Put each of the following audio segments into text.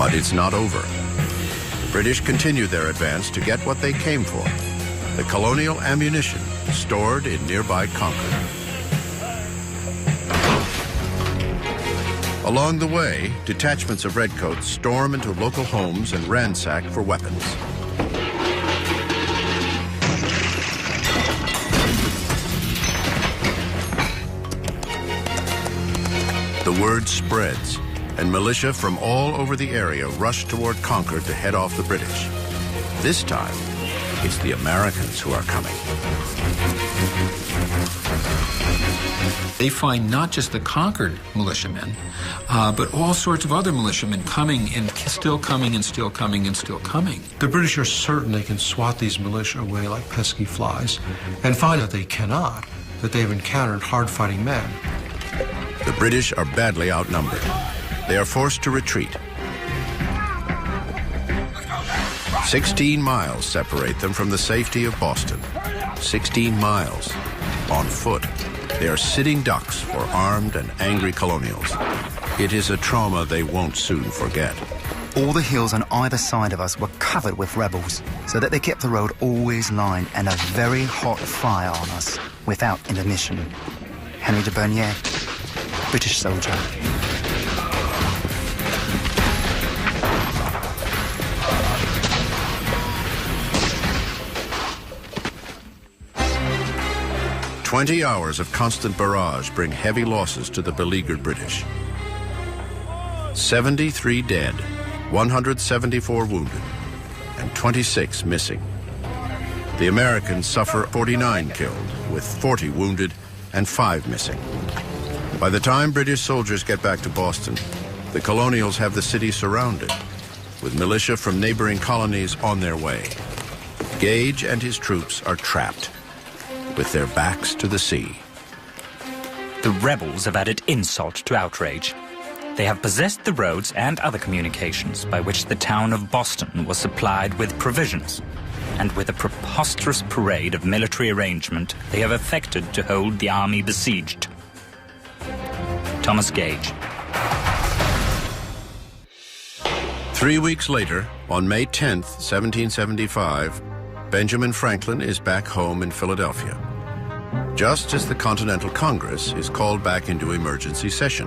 But it's not over. The British continue their advance to get what they came for, the colonial ammunition stored in nearby Concord. Along the way, detachments of redcoats storm into local homes and ransack for weapons. The word spreads, and militia from all over the area rush toward Concord to head off the British. This time, it's the Americans who are coming. They find not just the Concord militiamen, but all sorts of other militiamen coming and still coming and still coming and still coming. The British are certain they can swat these militia away like pesky flies and find that they cannot, that they've encountered hard-fighting men. The British are badly outnumbered. They are forced to retreat. 16 miles separate them from the safety of Boston. 16 miles on foot. They are sitting ducks for armed and angry colonials. It is a trauma they won't soon forget. All the hills on either side of us were covered with rebels, so that they kept the road always lined and a very hot fire on us without intermission. Henry de Bernier, British soldier. "20 hours of constant barrage bring heavy losses to the beleaguered British. 73 dead, 174 wounded, and 26 missing. The Americans suffer 49 killed, with 40 wounded and 5 missing. By the time British soldiers get back to Boston, the colonials have the city surrounded, with militia from neighboring colonies on their way. Gage and his troops are trapped, with their backs to the sea. The rebels have added insult to outrage. They have possessed the roads and other communications by which the town of Boston was supplied with provisions, and with a preposterous parade of military arrangement, they have effected to hold the army besieged. Thomas Gage. 3 weeks later, on May 10th, 1775, Benjamin Franklin is back home in Philadelphia, just as the Continental Congress is called back into emergency session.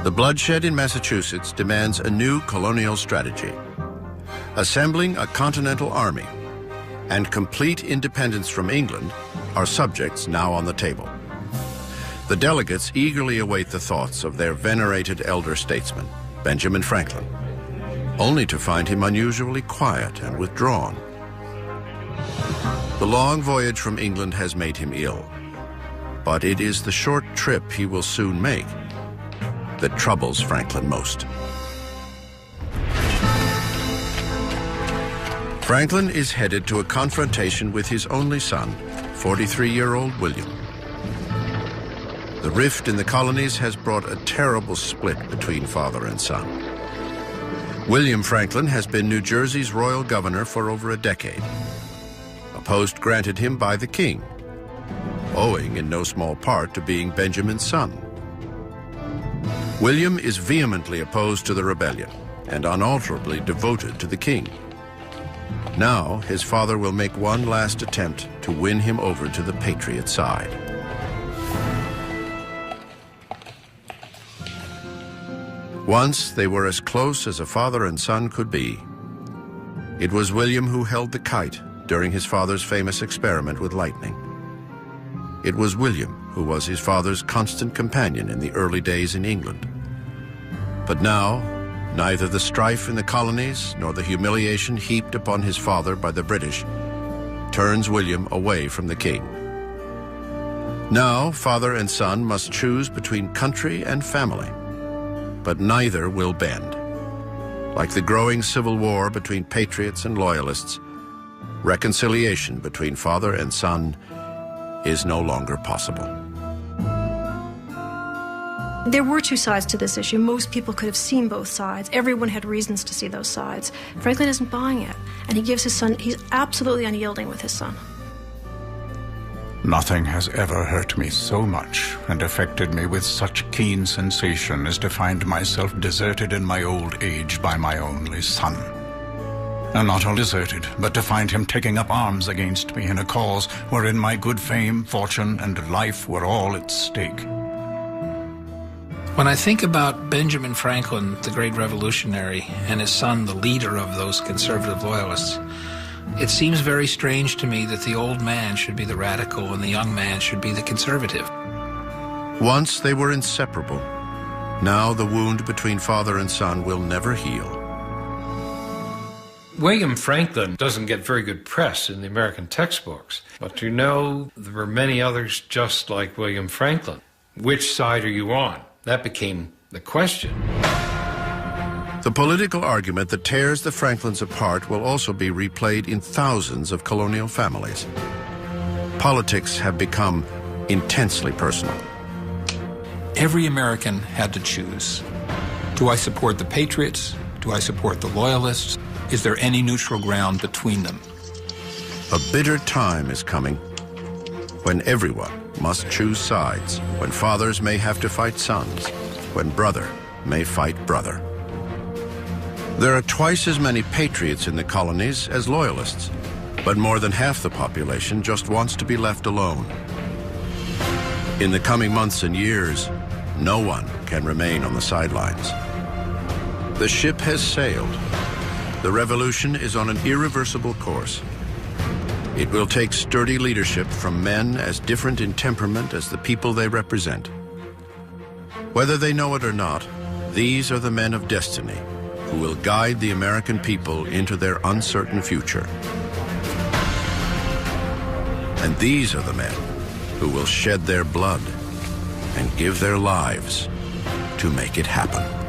The bloodshed in Massachusetts demands a new colonial strategy. Assembling a continental army and complete independence from England are subjects now on the table. The delegates eagerly await the thoughts of their venerated elder statesman, Benjamin Franklin, only to find him unusually quiet and withdrawn. The long voyage from England has made him ill, but it is the short trip he will soon make that troubles Franklin most. Franklin is headed to a confrontation with his only son, 43-year-old William. The rift in the colonies has brought a terrible split between father and son. William Franklin has been New Jersey's royal governor for over a decade, a post granted him by the king, owing in no small part to being Benjamin's son. William is vehemently opposed to the rebellion and unalterably devoted to the king. Now, his father will make one last attempt to win him over to the patriot side. Once they were as close as a father and son could be. It was William who held the kite during his father's famous experiment with lightning. It was William who was his father's constant companion in the early days in England. But now, neither the strife in the colonies nor the humiliation heaped upon his father by the British turns William away from the king. Now, father and son must choose between country and family, but neither will bend. Like the growing civil war between patriots and loyalists, reconciliation between father and son is no longer possible. There were two sides to this issue. Most people could have seen both sides. Everyone had reasons to see those sides. Franklin isn't buying it, and he gives his son, he's absolutely unyielding with his son. Nothing has ever hurt me so much and affected me with such keen sensation as to find myself deserted in my old age by my only son. And not only deserted, but to find him taking up arms against me in a cause wherein my good fame, fortune, and life were all at stake. When I think about Benjamin Franklin, the great revolutionary, and his son, the leader of those conservative loyalists, it seems very strange to me that the old man should be the radical and the young man should be the conservative. Once they were inseparable. Now the wound between father and son will never heal. William Franklin doesn't get very good press in the American textbooks, but you know there were many others just like William Franklin. Which side are you on? That became the question. The political argument that tears the Franklins apart will also be replayed in thousands of colonial families. Politics have become intensely personal. Every American had to choose. Do I support the Patriots? Do I support the Loyalists? Is there any neutral ground between them? A bitter time is coming when everyone must choose sides, when fathers may have to fight sons, when brother may fight brother. There are twice as many patriots in the colonies as loyalists, but more than half the population just wants to be left alone. In the coming months and years, no one can remain on the sidelines. The ship has sailed. The revolution is on an irreversible course. It will take sturdy leadership from men as different in temperament as the people they represent. Whether they know it or not, these are the men of destiny who will guide the American people into their uncertain future. And these are the men who will shed their blood and give their lives to make it happen.